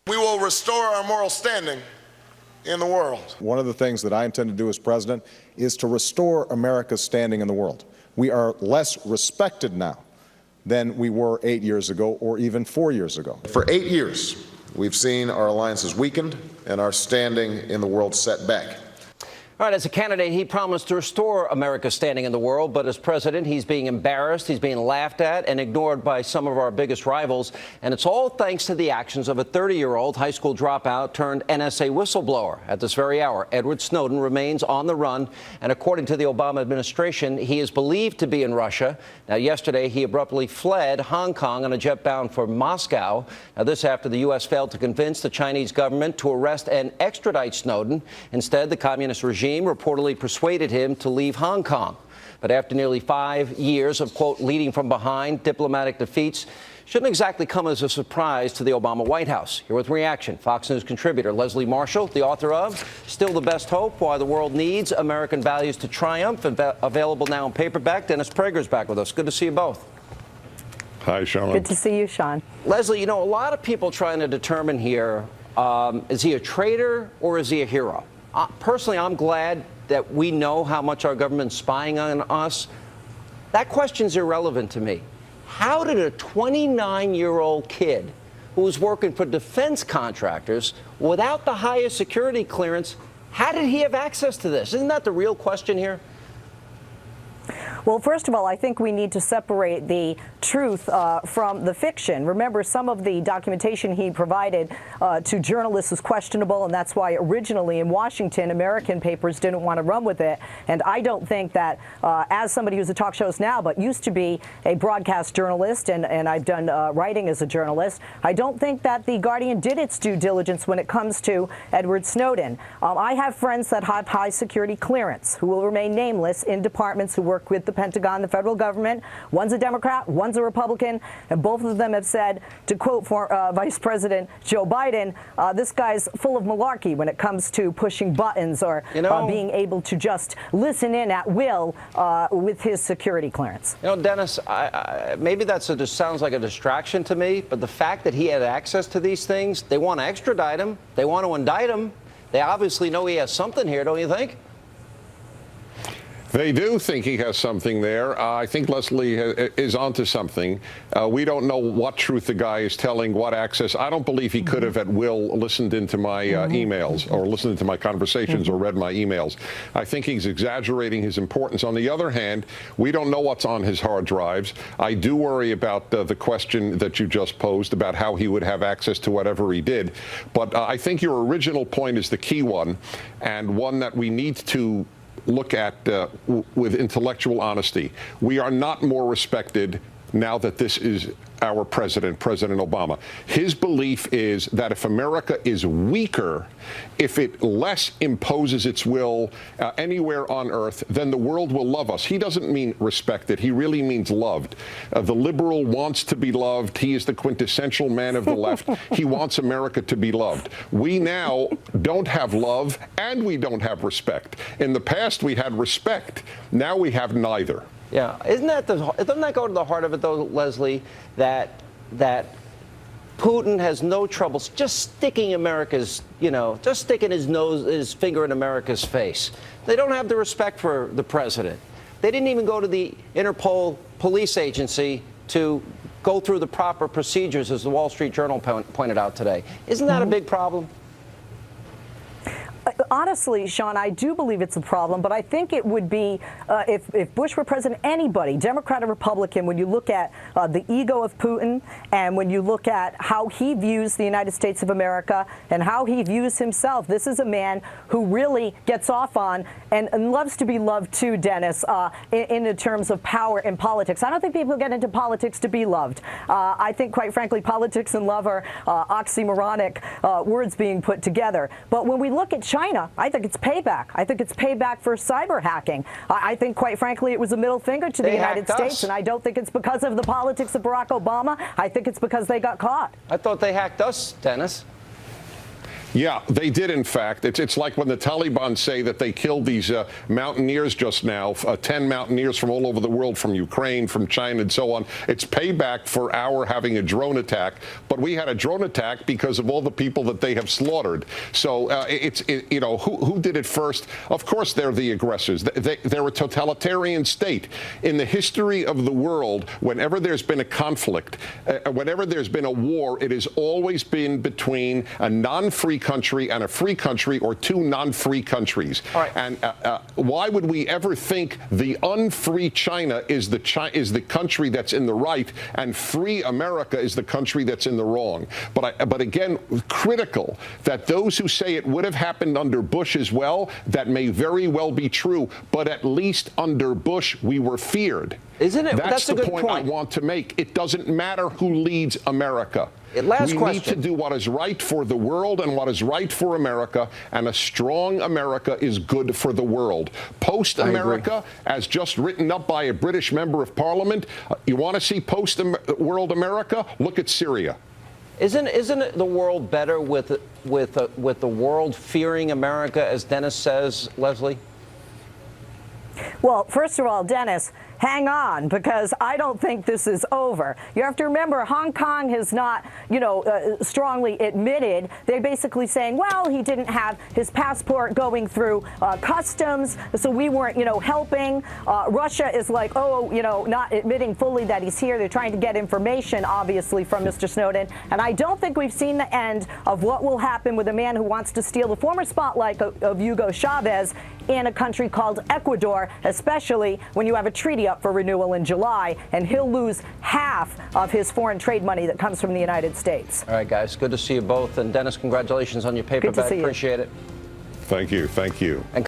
We will restore our moral standing in the world. One of the things that I intend to do as president is to restore America's standing in the world. We are less respected now than we were 8 years ago or even 4 years ago. For 8 years, we've seen our alliances weakened and our standing in the world set back. All right, as a candidate, he promised to restore America's standing in the world, but as president, he's being embarrassed, he's being laughed at and ignored by some of our biggest rivals, and it's all thanks to the actions of a 30-year-old high school dropout turned NSA whistleblower. At this very hour, Edward Snowden remains on the run, and according to the Obama administration, he is believed to be in Russia. Now, yesterday, he abruptly fled Hong Kong on a jet bound for Moscow. Now, this after the U.S. failed to convince the Chinese government to arrest and extradite Snowden. Instead, the communist regime reportedly persuaded him to leave Hong Kong. But after nearly 5 years of, quote, leading from behind diplomatic defeats, shouldn't exactly come as a surprise to the Obama White House. Here with reaction, Fox News contributor Leslie Marshall, the author of Still the Best Hope, Why the World Needs American Values to Triumph, available now in paperback. Dennis Prager's back with us. Good to see you both. Hi, Sean. Good to see you, Sean. Leslie, you know, a lot of people trying to determine here, is he a traitor or is he a hero? Personally, I'm glad that we know how much our government's spying on us. That question's irrelevant to me. How did a 29-year-old kid who was working for defense contractors without the highest security clearance, how did he have access to this? Isn't that the real question here? Well, first of all, I think we need to separate the truth from the fiction. Remember, some of the documentation he provided to journalists was questionable, and that's why originally in Washington, American papers didn't want to run with it. And I don't think that, as somebody who's a talk show host now, but used to be a broadcast journalist, and I've done writing as a journalist, I don't think that The Guardian did its due diligence when it comes to Edward Snowden. I have friends that have high security clearance who will remain nameless in departments who work with the Pentagon, the federal government. One's a Democrat, one's a Republican, and both of them have said, to quote Vice President Joe Biden, this guy's full of malarkey when it comes to pushing buttons or being able to just listen in at will with his security clearance. You know, Dennis, maybe that just sounds like a distraction to me, but the fact that he had access to these things, they want to extradite him, they want to indict him. They obviously know he has something here, don't you think? They do think he has something there. I think Leslie is onto something. We don't know what truth the guy is telling, what access. I don't believe he could have at will listened into my emails or listened into my conversations or read my emails. I think he's exaggerating his importance. On the other hand, we don't know what's on his hard drives. I do worry about the question that you just posed about how he would have access to whatever he did. But I think your original point is the key one, and one that we need to look at with intellectual honesty. We are not more respected now that this is our president, President Obama. His belief is that if America is weaker, if it less imposes its will anywhere on earth, then the world will love us. He doesn't mean respected. He really means loved. The liberal wants to be loved. He is the quintessential man of the left. He wants America to be loved. We now don't have love and we don't have respect. In the past, we had respect. Now we have neither. Yeah, doesn't that go to the heart of it, though, Leslie, that Putin has no trouble just sticking just sticking his finger in America's face? They don't have the respect for the president. They didn't even go to the Interpol police agency to go through the proper procedures, as the Wall Street Journal pointed out today. Isn't that a big problem? Honestly, Sean, I do believe it's a problem, but I think it would be, if Bush were president, anybody, Democrat or Republican, when you look at the ego of Putin and when you look at how he views the United States of America and how he views himself, this is a man who really gets off on and loves to be loved too, Dennis, in terms of power and politics. I don't think people get into politics to be loved. I think, quite frankly, politics and love are oxymoronic words being put together. But when we look at China, I think it's payback. I think it's payback for cyber hacking. I think, quite frankly, it was a middle finger to the United States, and I don't think it's because of the politics of Barack Obama. I think it's because they got caught. I thought they hacked us, Dennis. Yeah, they did, in fact. It's like when the Taliban say that they killed these mountaineers just now, 10 mountaineers from all over the world, from Ukraine, from China, and so on. It's payback for our having a drone attack. But we had a drone attack because of all the people that they have slaughtered. So you know, who did it first? Of course, they're the aggressors. They're a totalitarian state. In the history of the world, whenever there's been a conflict, whenever there's been a war, it has always been between a non-free country and a free country, or two non-free countries. All right. And why would we ever think the unfree China is the country that's in the right and free America is the country that's in the wrong? But again, critical that those who say it would have happened under Bush as well, that may very well be true, but at least under Bush we were feared. Isn't it? That's a the good point I want to make. It doesn't matter who leads America. Last we question. need to do what is right for the world and what is right for America, and a strong America is good for the world. Post-America, as just written up by a British member of Parliament, you want to see post-world America? Look at Syria. Isn't it the world better with the world fearing America, as Dennis says, Leslie? Well, first of all, Dennis, hang on, because I don't think this is over. You have to remember, Hong Kong has not, strongly admitted. They're basically saying, well, he didn't have his passport going through customs, so we weren't, helping. Russia is like, not admitting fully that he's here. They're trying to get information, obviously, from Mr. Snowden. And I don't think we've seen the end of what will happen with a man who wants to steal the former spotlight of Hugo Chavez in a country called Ecuador, especially when you have a treaty up for renewal in July, and he'll lose half of his foreign trade money that comes from the United States. All right, guys, good to see you both. And Dennis, congratulations on your paperback. See you. Appreciate it. Thank you. Thank you. And